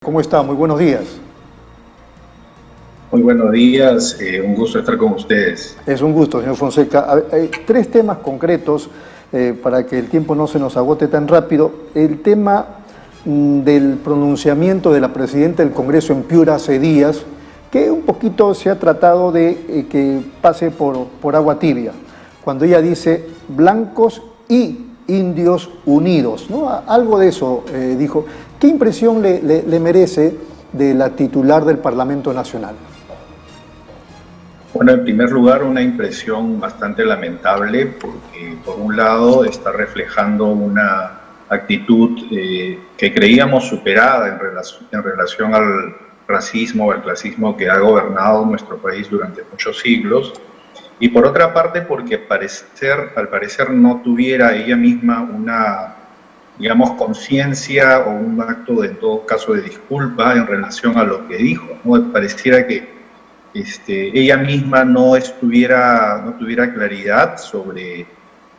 ¿Cómo está? Muy buenos días. Muy buenos días, un gusto estar con ustedes. Es un gusto, señor Fonseca. Hay tres temas concretos para que el tiempo no se nos agote tan rápido. El tema del pronunciamiento de la presidenta del Congreso en Piura hace días, que un poquito se ha tratado de que pase por agua tibia, cuando ella dice blancos y indios unidos, ¿no? Algo de eso dijo. ¿Qué impresión le merece de la titular del Parlamento Nacional? Bueno, en primer lugar, una impresión bastante lamentable porque, por un lado, está reflejando una actitud que creíamos superada en relación al racismo o al clasismo que ha gobernado nuestro país durante muchos siglos, y por otra parte, porque al parecer no tuviera ella misma una, digamos, conciencia o un acto, en todo caso, de disculpa en relación a lo que dijo, ¿no? Pareciera que ella misma no tuviera claridad sobre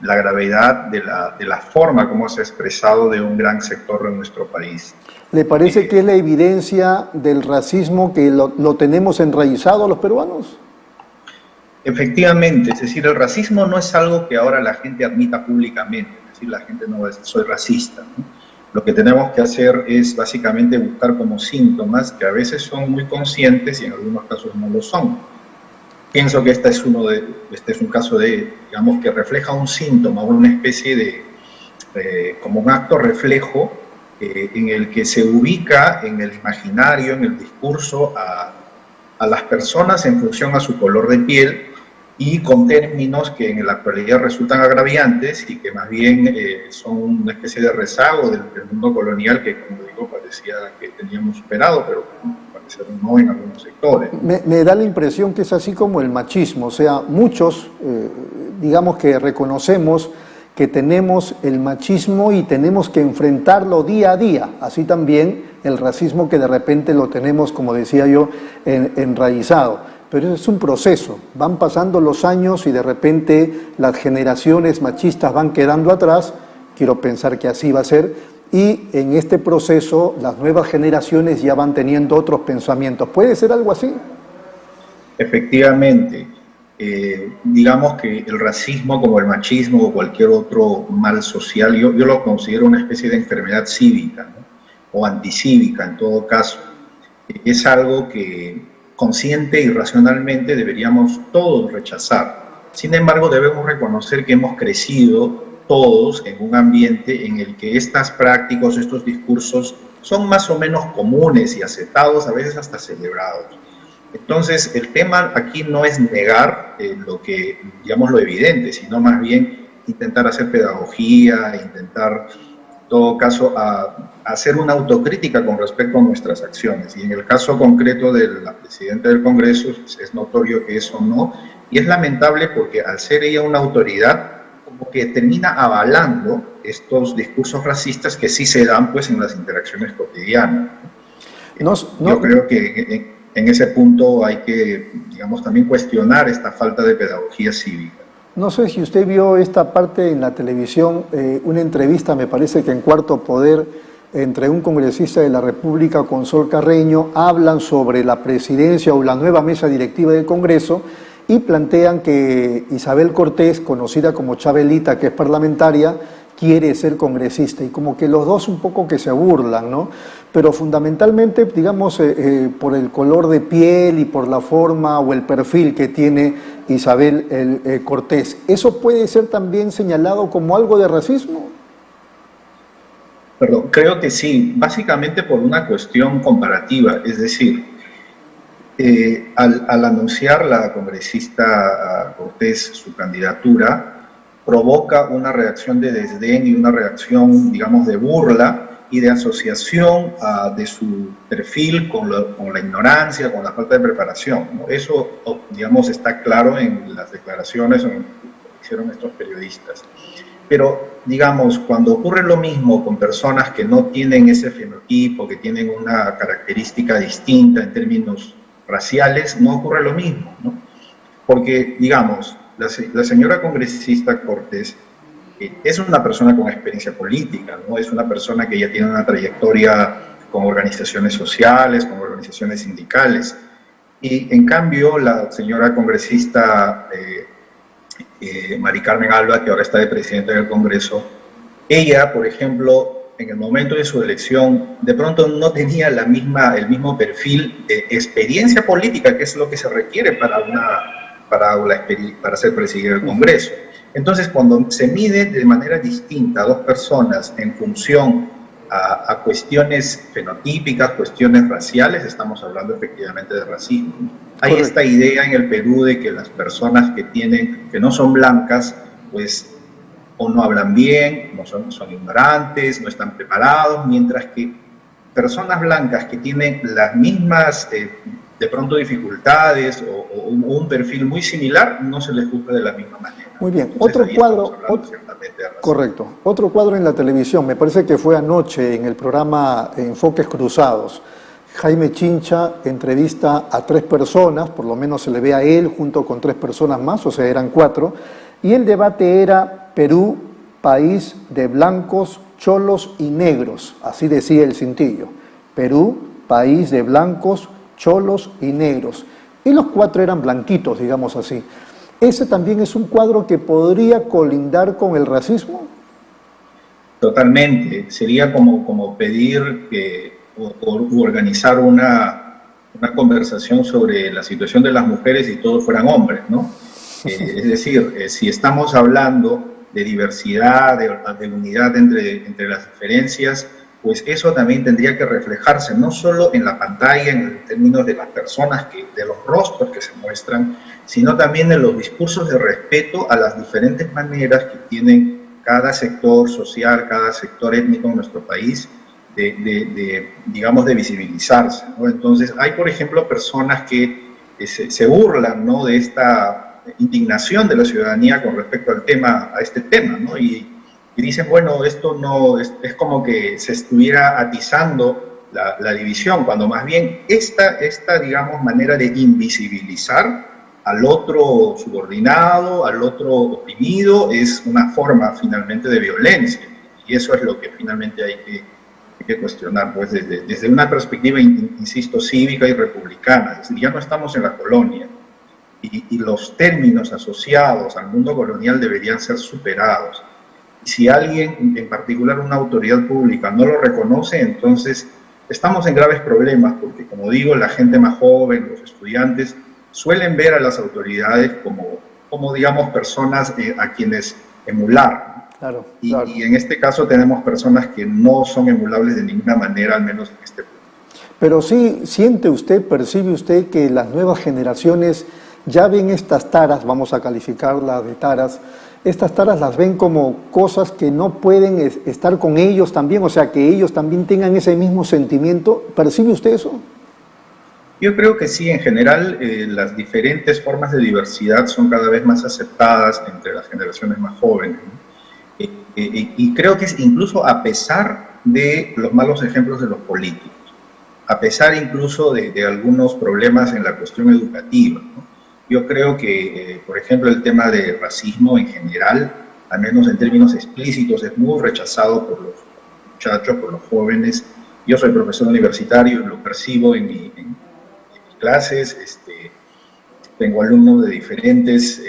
la gravedad de la forma como se ha expresado de un gran sector de nuestro país. ¿Le parece que es la evidencia del racismo que lo tenemos enraizado los peruanos? Efectivamente, es decir, el racismo no es algo que ahora la gente admita públicamente, es decir, la gente no va a decir soy racista, ¿no? Lo que tenemos que hacer es básicamente buscar como síntomas que a veces son muy conscientes y en algunos casos no lo son. Pienso que este es un caso digamos, que refleja un síntoma, una especie de como un acto reflejo en el que se ubica en el imaginario, en el discurso a las personas en función a su color de piel, y con términos que en la actualidad resultan agraviantes y que más bien son una especie de rezago del mundo colonial que, como digo, parecía que teníamos superado, pero parece no en algunos sectores. Me da la impresión que es así como el machismo, o sea, muchos, digamos que reconocemos que tenemos el machismo y tenemos que enfrentarlo día a día, así también el racismo que de repente lo tenemos, como decía yo, enraizado. Pero es un proceso, van pasando los años y de repente las generaciones machistas van quedando atrás, quiero pensar que así va a ser, y en este proceso las nuevas generaciones ya van teniendo otros pensamientos. ¿Puede ser algo así? Efectivamente, digamos que el racismo, como el machismo o cualquier otro mal social, yo lo considero una especie de enfermedad cívica, ¿no? O anticívica en todo caso. Es algo que consciente y racionalmente deberíamos todos rechazar. Sin embargo, debemos reconocer que hemos crecido todos en un ambiente en el que estas prácticas, estos discursos son más o menos comunes y aceptados, a veces hasta celebrados. Entonces, el tema aquí no es negar lo evidente, sino más bien intentar hacer pedagogía, intentar, en todo caso, hacer una autocrítica con respecto a nuestras acciones. Y en el caso concreto de la presidenta del Congreso es notorio que eso no, y es lamentable porque al ser ella una autoridad, como que termina avalando estos discursos racistas que sí se dan pues en las interacciones cotidianas. Yo creo que en ese punto hay que, digamos, también cuestionar esta falta de pedagogía cívica. No sé si usted vio esta parte en la televisión, una entrevista, me parece que en Cuarto Poder, entre un congresista de la República con Sol Carreño, hablan sobre la presidencia o la nueva mesa directiva del Congreso y plantean que Isabel Cortés, conocida como Chabelita, que es parlamentaria, quiere ser congresista, y como que los dos un poco que se burlan, ¿no? Pero fundamentalmente, digamos, por el color de piel y por la forma o el perfil que tiene Isabel Cortés. ¿Eso puede ser también señalado como algo de racismo? Perdón, creo que sí, básicamente por una cuestión comparativa, es decir, al anunciar la congresista Cortés su candidatura, provoca una reacción de desdén y una reacción, digamos, de burla y de asociación de su perfil con la ignorancia, con la falta de preparación, ¿no? Eso, digamos, está claro en las declaraciones que hicieron estos periodistas. Pero, digamos, cuando ocurre lo mismo con personas que no tienen ese fenotipo, que tienen una característica distinta en términos raciales, no ocurre lo mismo, ¿no? Porque, digamos, la señora congresista Cortés es una persona con experiencia política, ¿no? Es una persona que ya tiene una trayectoria con organizaciones sociales, con organizaciones sindicales. Y en cambio, la señora congresista Mari Carmen Alba, que ahora está de presidenta del Congreso, ella, por ejemplo, en el momento de su elección, de pronto no tenía el mismo perfil de experiencia política, que es lo que se requiere para ser presidente del Congreso. Entonces, cuando se mide de manera distinta a dos personas en función a cuestiones fenotípicas, cuestiones raciales, estamos hablando efectivamente de racismo. Hay esta idea en el Perú de que las personas que no son blancas, pues o no hablan bien, son ignorantes, no están preparados, mientras que personas blancas que tienen las mismas, de pronto, dificultades o un perfil muy similar, no se les juzga de la misma manera. Muy bien, entonces, otro cuadro, correcto, otro cuadro en la televisión, me parece que fue anoche en el programa Enfoques Cruzados. Jaime Chincha entrevista a 3 personas, por lo menos se le ve a él junto con 3 personas más, o sea, eran 4, y el debate era Perú, país de blancos, cholos y negros, así decía el cintillo. Perú, país de blancos, cholos y negros. Y los 4 eran blanquitos, digamos así. ¿Ese también es un cuadro que podría colindar con el racismo? Totalmente. Sería como pedir o organizar una conversación sobre la situación de las mujeres y todos fueran hombres, ¿no? Es decir, si estamos hablando de diversidad, de unidad entre las diferencias, pues eso también tendría que reflejarse no solo en la pantalla, en términos de las personas, de los rostros que se muestran, sino también en los discursos de respeto a las diferentes maneras que tienen cada sector social, cada sector étnico en nuestro país, digamos, de visibilizarse, ¿no? Entonces, hay, por ejemplo, personas que se burlan, ¿no?, de esta indignación de la ciudadanía con respecto a este tema, ¿no? Y dicen, bueno, esto no es como que se estuviera atizando la división, cuando más bien esta, digamos, manera de invisibilizar al otro subordinado, al otro oprimido, es una forma finalmente de violencia, y eso es lo que finalmente hay que cuestionar, pues desde una perspectiva, insisto, cívica y republicana. Es decir, ya no estamos en la colonia, y los términos asociados al mundo colonial deberían ser superados. Si alguien, en particular una autoridad pública, no lo reconoce, entonces estamos en graves problemas, porque, como digo, la gente más joven, los estudiantes, suelen ver a las autoridades como digamos, personas a quienes emular. Claro, y, claro. y en este caso tenemos personas que no son emulables de ninguna manera, al menos en este punto. Pero sí, percibe usted que las nuevas generaciones ya ven estas taras, vamos a calificarlas de taras, estas taras las ven como cosas que no pueden estar con ellos también, o sea, que ellos también tengan ese mismo sentimiento. ¿Percibe usted eso? Yo creo que sí, en general las diferentes formas de diversidad son cada vez más aceptadas entre las generaciones más jóvenes, ¿no? Y creo que es incluso a pesar de los malos ejemplos de los políticos, a pesar incluso de algunos problemas en la cuestión educativa, ¿no? Yo creo que, por ejemplo, el tema de racismo en general, al menos en términos explícitos, es muy rechazado por los muchachos, por los jóvenes. Yo soy profesor universitario y lo percibo en mis clases. Tengo alumnos de diferentes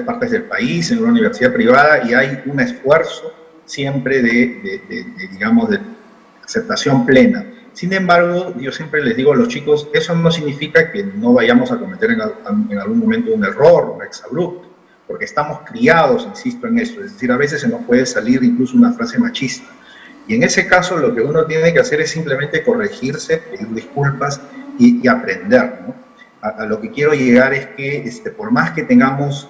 partes del país, en una universidad privada, y hay un esfuerzo siempre digamos, de aceptación plena. Sin embargo, yo siempre les digo a los chicos, eso no significa que no vayamos a cometer en algún momento un error, un exabrupto, porque estamos criados, insisto en esto, es decir, a veces se nos puede salir incluso una frase machista. Y en ese caso lo que uno tiene que hacer es simplemente corregirse, pedir disculpas y aprender, ¿no? A lo que quiero llegar es que por más que tengamos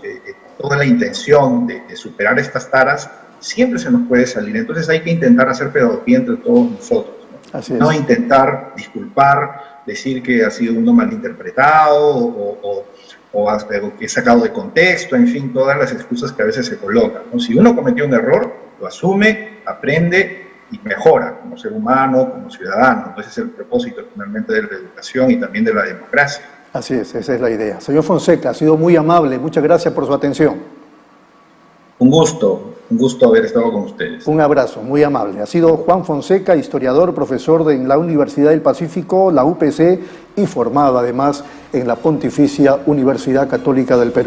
toda la intención de superar estas taras, siempre se nos puede salir. Entonces hay que intentar hacer pedagogía entre todos nosotros. Así es. No intentar disculpar, decir que ha sido uno malinterpretado o que he sacado de contexto, en fin, todas las excusas que a veces se colocan, ¿no? Si uno cometió un error, lo asume, aprende y mejora como ser humano, como ciudadano. Ese es el propósito finalmente de la educación y también de la democracia. Así es, esa es la idea. Señor Fonseca, ha sido muy amable, muchas gracias por su atención. Un gusto. Un gusto haber estado con ustedes. Un abrazo, muy amable. Ha sido Juan Fonseca, historiador, profesor en la Universidad del Pacífico, la UPC, y formado además en la Pontificia Universidad Católica del Perú.